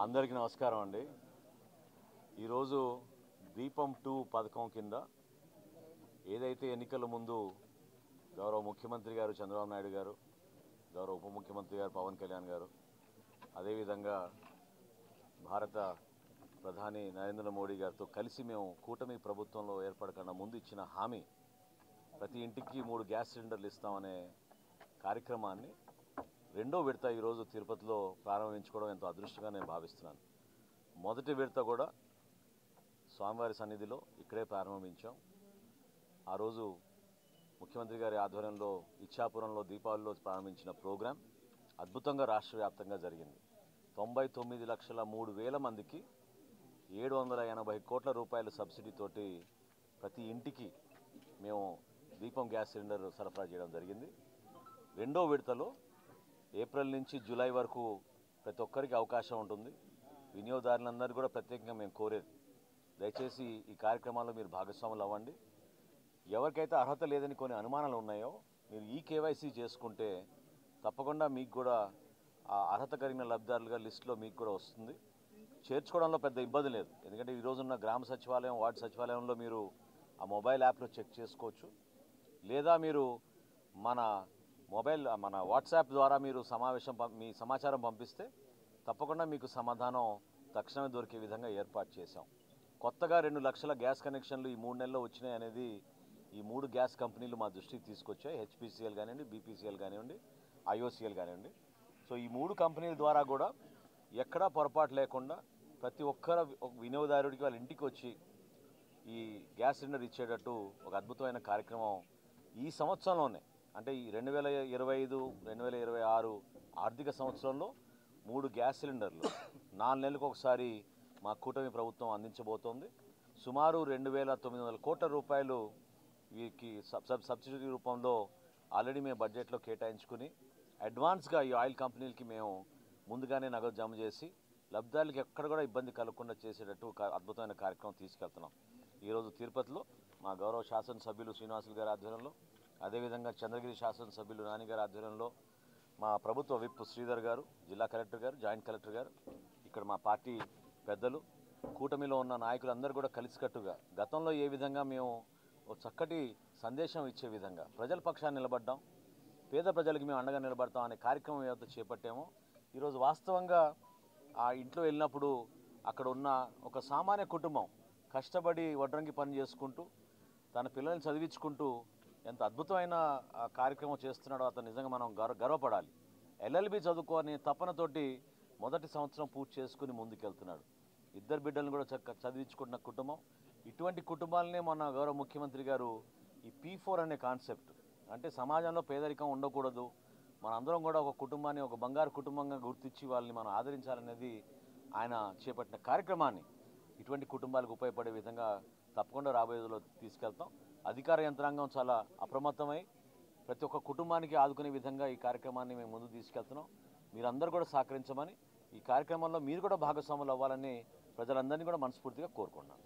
అందరికీ నమస్కారం అండి. ఈరోజు దీపం 2 పథకం కింద ఏదైతే ఎన్నికల ముందు గౌరవ ముఖ్యమంత్రి గారు చంద్రబాబు నాయుడు గారు, గౌరవ ఉప ముఖ్యమంత్రి గారు పవన్ కళ్యాణ్ గారు, అదేవిధంగా భారత ప్రధాని నరేంద్ర మోడీ గారితో కలిసి మేము కూటమి ప్రభుత్వంలో ఏర్పడకుండా ముందు ఇచ్చిన హామీ ప్రతి ఇంటికి 3 గ్యాస్ సిలిండర్లు ఇస్తామనే కార్యక్రమాన్ని రెండో విడత ఈరోజు తిరుపతిలో ప్రారంభించుకోవడం ఎంతో అదృష్టంగా నేను భావిస్తున్నాను. మొదటి విడత కూడా స్వామివారి సన్నిధిలో ఇక్కడే ప్రారంభించాం. ఆ రోజు ముఖ్యమంత్రి గారి ఆధ్వర్యంలో ఇచ్చాపురంలో దీపావళిలో ప్రారంభించిన ప్రోగ్రాం అద్భుతంగా రాష్ట్ర వ్యాప్తంగా జరిగింది. 99,03,000 మందికి 780 కోట్ల రూపాయల సబ్సిడీతోటి ప్రతి ఇంటికి మేము దీపం గ్యాస్ సిలిండర్ సరఫరా చేయడం జరిగింది. రెండో విడతలో ఏప్రిల్ నుంచి జూలై వరకు ప్రతి ఒక్కరికి అవకాశం ఉంటుంది. వినియోగదారులందరూ కూడా ప్రత్యేకంగా మేము కోరేది, దయచేసి ఈ కార్యక్రమాల్లో మీరు భాగస్వాములు అవ్వండి. ఎవరికైతే అర్హత లేదని కొన్ని అనుమానాలు ఉన్నాయో మీరు ఈ కేవైసీ చేసుకుంటే తప్పకుండా మీకు కూడా ఆ అర్హత కలిగిన లబ్ధిదారులుగా లిస్టులో మీకు కూడా వస్తుంది. చేర్చుకోవడంలో పెద్ద ఇబ్బంది లేదు, ఎందుకంటే ఈరోజున్న గ్రామ సచివాలయం, వార్డు సచివాలయంలో మీరు ఆ మొబైల్ యాప్లో చెక్ చేసుకోవచ్చు. లేదా మీరు మన వాట్సాప్ ద్వారా మీరు మీ సమాచారం పంపిస్తే తప్పకుండా మీకు సమాధానం తక్షణమే దొరికే విధంగా ఏర్పాటు చేశాం. కొత్తగా 2 లక్షల గ్యాస్ కనెక్షన్లు ఈ 3 నెలల్లో వచ్చినాయి అనేది ఈ 3 గ్యాస్ కంపెనీలు మా దృష్టికి తీసుకొచ్చాయి. హెచ్పిసిఎల్ కానివ్వండి, బీపీసీఎల్ కానివ్వండి, ఐఓసీఎల్ కానివ్వండి. సో ఈ 3 కంపెనీల ద్వారా కూడా ఎక్కడా పొరపాటు లేకుండా ప్రతి ఒక్కరు వినియోగదారుడికి వాళ్ళ ఇంటికి వచ్చి ఈ గ్యాస్ సిలిండర్ ఇచ్చేటట్టు ఒక అద్భుతమైన కార్యక్రమం ఈ సంవత్సరంలోనే, అంటే ఈ 2025-2026 ఆర్థిక సంవత్సరంలో 3 గ్యాస్ సిలిండర్లు 4 నెలలకు ఒకసారి మా కూటమి ప్రభుత్వం అందించబోతోంది. సుమారు 2,900 కోట్ల రూపాయలు వీరికి సబ్సిడీ రూపంలో ఆల్రెడీ మేము బడ్జెట్లో కేటాయించుకుని అడ్వాన్స్గా ఈ ఆయిల్ కంపెనీలకి మేము ముందుగానే నగదు జమ చేసి లబ్ధిదారులకి ఎక్కడ కూడా ఇబ్బంది కలగకుండా చేసేటట్టు అద్భుతమైన కార్యక్రమం తీసుకెళ్తున్నాం. ఈరోజు తిరుపతిలో మా గౌరవ శాసనసభ్యులు శ్రీనివాసులు గారి ఆధ్వర్యంలో, అదేవిధంగా చంద్రగిరి శాసనసభ్యులు నాని గారి ఆధ్వర్యంలో, మా ప్రభుత్వ విప్ శ్రీధర్ గారు, జిల్లా కలెక్టర్ గారు, జాయింట్ కలెక్టర్ గారు, ఇక్కడ మా పార్టీ పెద్దలు, కూటమిలో ఉన్న నాయకులు అందరూ కూడా కలిసికట్టుగా గతంలో ఏ విధంగా మేము ఒక చక్కటి సందేశం ఇచ్చే విధంగా ప్రజల పక్షాన్ని నిలబడ్డాం, పేద ప్రజలకు మేము అండగా నిలబడతాం అనే కార్యక్రమం ఏదైతే చేపట్టామో ఈరోజు వాస్తవంగా ఆ ఇంట్లో వెళ్ళినప్పుడు అక్కడ ఉన్న ఒక సామాన్య కుటుంబం కష్టపడి వడ్రంగి పని చేసుకుంటూ తన పిల్లల్ని చదివించుకుంటూ ఎంత అద్భుతమైన కార్యక్రమం చేస్తున్నాడో అతను నిజంగా మనం గర్వపడాలి. ఎల్ఎల్బి చదువుకోని తపనతోటి మొదటి సంవత్సరం పూర్తి చేసుకుని ముందుకెళ్తున్నాడు. 2 బిడ్డలను కూడా చదివించుకుంటున్న కుటుంబం. ఇటువంటి కుటుంబాలనే మన గౌరవ ముఖ్యమంత్రి గారు ఈ P4 అనే కాన్సెప్ట్, అంటే సమాజంలో పేదరికం ఉండకూడదు, మనందరం కూడా ఒక కుటుంబాన్ని ఒక బంగారు కుటుంబంగా గుర్తించి వాళ్ళని మనం ఆదరించాలనేది ఆయన చేపట్టిన కార్యక్రమాన్ని ఇటువంటి కుటుంబాలకు ఉపయోగపడే విధంగా తప్పకుండా రాబోయే రోజుల్లో తీసుకెళ్తాం. అధికార యంత్రాంగం చాలా అప్రమత్తమై ప్రతి ఒక్క కుటుంబానికి ఆదుకునే విధంగా ఈ కార్యక్రమాన్ని మేము ముందుకు తీసుకెళ్తున్నాం. మీరందరూ కూడా సహకరించమని, ఈ కార్యక్రమంలో మీరు కూడా భాగస్వాములు అవ్వాలని ప్రజలందరినీ కూడా మనస్ఫూర్తిగా కోరుకుంటున్నాను.